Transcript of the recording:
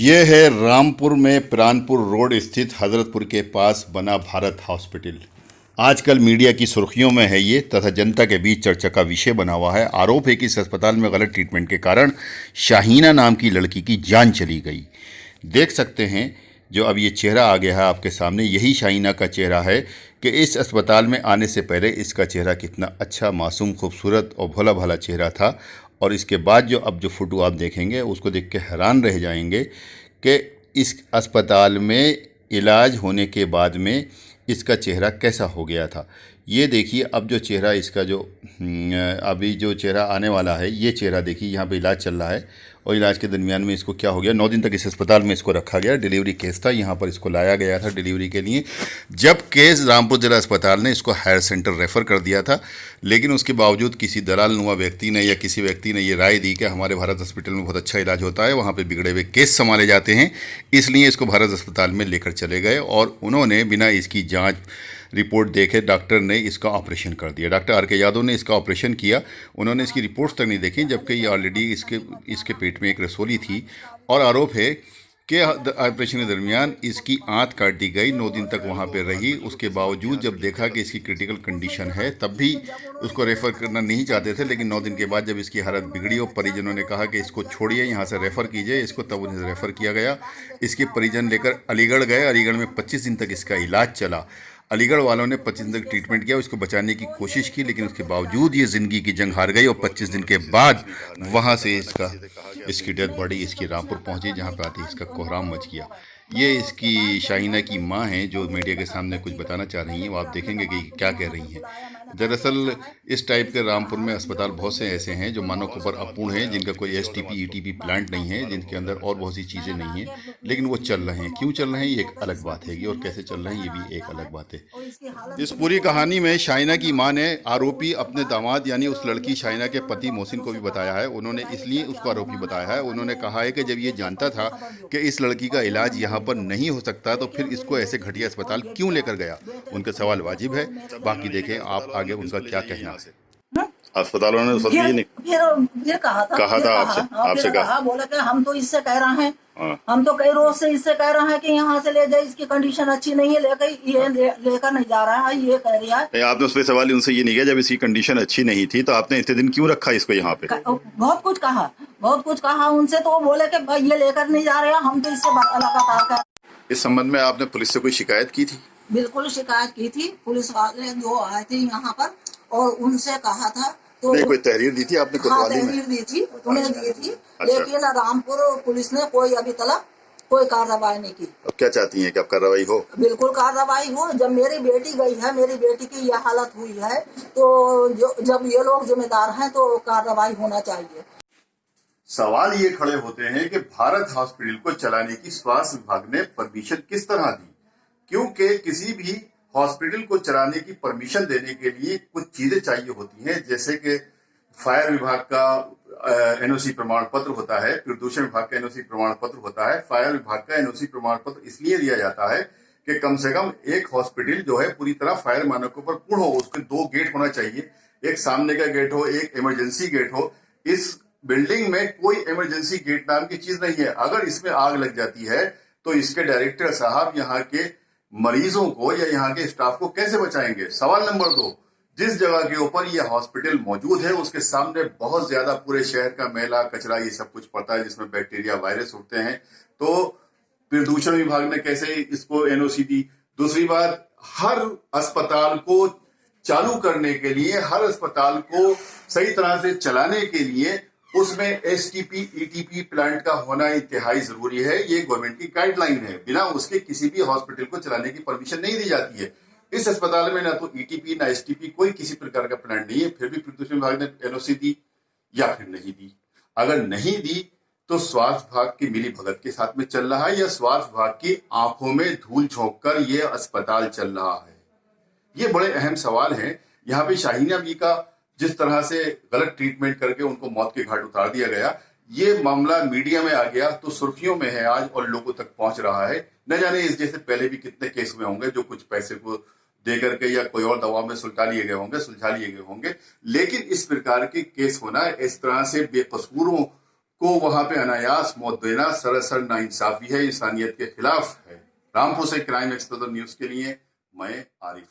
ये है रामपुर में प्राणपुर रोड स्थित हजरतपुर के पास बना भारत हॉस्पिटल। आजकल मीडिया की सुर्खियों में है ये तथा जनता के बीच चर्चा का विषय बना हुआ है। आरोप है कि इस अस्पताल में गलत ट्रीटमेंट के कारण शाहीना नाम की लड़की की जान चली गई। देख सकते हैं जो अब ये चेहरा आ गया है आपके सामने, यही शाहीना का चेहरा है कि इस अस्पताल में आने से पहले इसका चेहरा कितना अच्छा, मासूम, खूबसूरत और भोला भाला चेहरा था। और इसके बाद जो फ़ोटो आप देखेंगे उसको देख के हैरान रह जाएंगे कि इस अस्पताल में इलाज होने के बाद में इसका चेहरा कैसा हो गया था। ये देखिए अब जो चेहरा इसका अभी जो चेहरा आने वाला है, ये चेहरा देखिए, यहाँ पे इलाज चल रहा है और इलाज के दरमियान में इसको क्या हो गया। 9 दिन तक इस अस्पताल में इसको रखा गया। डिलीवरी केस था, यहाँ पर इसको लाया गया था डिलीवरी के लिए। जब केस रामपुर जिला अस्पताल ने इसको हायर सेंटर रेफ़र कर दिया था, लेकिन उसके बावजूद किसी दलाल नुमा व्यक्ति ने या किसी व्यक्ति ने ये राय दी कि हमारे भारत हॉस्पिटल में बहुत अच्छा इलाज होता है, वहाँ पर बिगड़े हुए केस संभाले जाते हैं, इसलिए इसको भारत अस्पताल में लेकर चले गए और उन्होंने बिना इसकी जाँच रिपोर्ट देखे डॉक्टर ने इसका ऑपरेशन कर दिया। डॉक्टर आर के यादव ने इसका ऑपरेशन किया। उन्होंने इसकी रिपोर्ट्स तक नहीं देखी, जबकि ये ऑलरेडी इसके पेट में एक रसोली थी और आरोप है कि ऑपरेशन के दरमियान इसकी आंत काट दी गई। 9 दिन तक वहाँ पे रही। उसके बावजूद जब देखा कि इसकी क्रिटिकल कंडीशन है, तब भी उसको रेफ़र करना नहीं चाहते थे, लेकिन 9 दिन के बाद जब इसकी हालत बिगड़ी और परिजनों ने कहा कि इसको छोड़िए, यहाँ से रेफ़र कीजिए इसको, तब उन्हें रेफ़र किया गया। इसके परिजन लेकर अलीगढ़ गए। अलीगढ़ में 25 दिन तक इसका इलाज चला। अलीगढ़ वालों ने 25 दिन तक ट्रीटमेंट किया, उसको बचाने की कोशिश की, लेकिन उसके बावजूद ये ज़िंदगी की जंग हार गई और 25 दिन के बाद वहाँ से इसकी डेथ बॉडी इसकी रामपुर पहुँची, जहाँ पे आते इसका कोहराम मच गया। ये इसकी शाहीना की माँ हैं जो मीडिया के सामने कुछ बताना चाह रही हैं। वो आप देखेंगे कि क्या कह रही हैं। दरअसल इस टाइप के रामपुर में अस्पताल बहुत से ऐसे हैं जो मानव के ऊपर अपूर्ण हैं, जिनका कोई एसटीपी ईटीपी प्लांट नहीं है, जिनके अंदर और बहुत सी चीज़ें नहीं हैं, लेकिन वो चल रहे हैं। क्यों चल रहे हैं ये एक अलग बात है, और कैसे चल रहे हैं ये भी एक अलग बात है। इस पूरी कहानी में शाहीना की मां ने आरोपी अपने दामाद यानी उस लड़की शाहीना के पति मोहसिन को भी बताया है। उन्होंने इसलिए उसको आरोपी बताया है। उन्होंने कहा है कि जब ये जानता था कि इस लड़की का इलाज यहाँ पर नहीं हो सकता, तो फिर इसको ऐसे घटिया अस्पताल क्यों लेकर गया। उनका सवाल वाजिब है। बाकी देखें आप आगे उनका क्या कहना है। अस्पताल वालों ने फिर कहा था आपसे कहा, बोला कि हम तो इससे कह रहे हैं, हम तो कई रोज से इससे कह रहे हैं कि यहाँ से ले जाए, इसकी कंडीशन अच्छी नहीं है, लेकर नहीं जा रहा है, ये कह रहा है। आपने उस पर सवाल उनसे ये नहीं किया जब इसकी कंडीशन अच्छी नहीं थी तो आपने इतने दिन क्यों रखा इसको यहाँ पे? बहुत कुछ कहा उनसे, तो वो बोले कि भाई ये लेकर नहीं जा रहे, हम तो इससे लगातार कर। इस संबंध में आपने पुलिस से कोई शिकायत की थी? बिल्कुल शिकायत की थी। पुलिस वाले जो आए थे यहाँ पर और उनसे कहा था, तो नहीं, कोई तहरीर दी थी आपने? हाँ, तहरीर दी थी, उन्हें दी थी। अच्छा। लेकिन रामपुर पुलिस ने कोई अभी तक कोई कार्रवाई नहीं की। अब क्या चाहती हैं कि अब कार्रवाई हो? बिल्कुल कार्रवाई हो। जब मेरी बेटी गई है, मेरी बेटी की यह हालत हुई है, तो जब ये लोग जिम्मेदार हैं तो कार्रवाई होना चाहिए। सवाल ये खड़े होते हैं कि भारत हॉस्पिटल को चलाने की स्वास्थ्य विभाग ने परमिशन किस तरह दी, क्योंकि किसी भी हॉस्पिटल को चलाने की परमिशन देने के लिए कुछ चीजें चाहिए होती हैं, जैसे कि फायर विभाग का एनओसी प्रमाण पत्र होता है, प्रदूषण विभाग का एनओसी प्रमाण पत्र होता है। फायर विभाग का एनओसी प्रमाण पत्र इसलिए दिया जाता है कि कम से कम एक हॉस्पिटल जो है पूरी तरह फायर मानकों पर पूर्ण हो। उसके 2 गेट होना चाहिए, एक सामने का गेट हो, एक इमरजेंसी गेट हो। इस बिल्डिंग में कोई इमरजेंसी गेट नाम की चीज नहीं है। अगर इसमें आग लग जाती है तो इसके डायरेक्टर साहब यहाँ के मरीजों को या यहाँ के स्टाफ को कैसे बचाएंगे? सवाल नंबर 2, जिस जगह के ऊपर यह हॉस्पिटल मौजूद है उसके सामने बहुत ज्यादा पूरे शहर का मैला कचरा ये सब कुछ पड़ता है, जिसमें बैक्टीरिया वायरस उठते हैं। तो प्रदूषण विभाग ने कैसे इसको एनओसी दी? दूसरी बात, हर अस्पताल को चालू करने के लिए, हर अस्पताल को सही तरह से चलाने के लिए उसमें एसटीपी ईटीपी प्लांट का होना इंतहाई जरूरी है। ये गवर्नमेंट की गाइडलाइन है। बिना उसके किसी भी हॉस्पिटल को चलाने की परमिशन नहीं दी जाती है। इस अस्पताल में ना तो ईटीपी ना एसटीपी कोई किसी प्रकार का प्लांट नहीं है, फिर भी प्रदूषण विभाग ने एनओसी दी या फिर नहीं दी। अगर नहीं दी तो स्वास्थ्य विभाग की मिली भगत के साथ में चल रहा है या स्वास्थ्य विभाग की आंखों में धूल झोंक कर यह अस्पताल चल रहा है? ये बड़े अहम सवाल हैं। यहाँ पे शाहीना बी का जिस तरह से गलत ट्रीटमेंट करके उनको मौत के घाट उतार दिया गया, ये मामला मीडिया में आ गया तो सुर्खियों में है आज और लोगों तक पहुंच रहा है। न जाने इस जैसे पहले भी कितने केस हुए होंगे जो कुछ पैसे को दे करके या कोई और दबाव में सुलझा लिए गए होंगे, लेकिन इस प्रकार के केस होना, इस तरह से बेकसूरों को वहां पे अनायास मौत देना सरासर नाइंसाफी है, इंसानियत के खिलाफ है। रामपुर से क्राइम एक्सप्रेस न्यूज के लिए मैं आरिफ।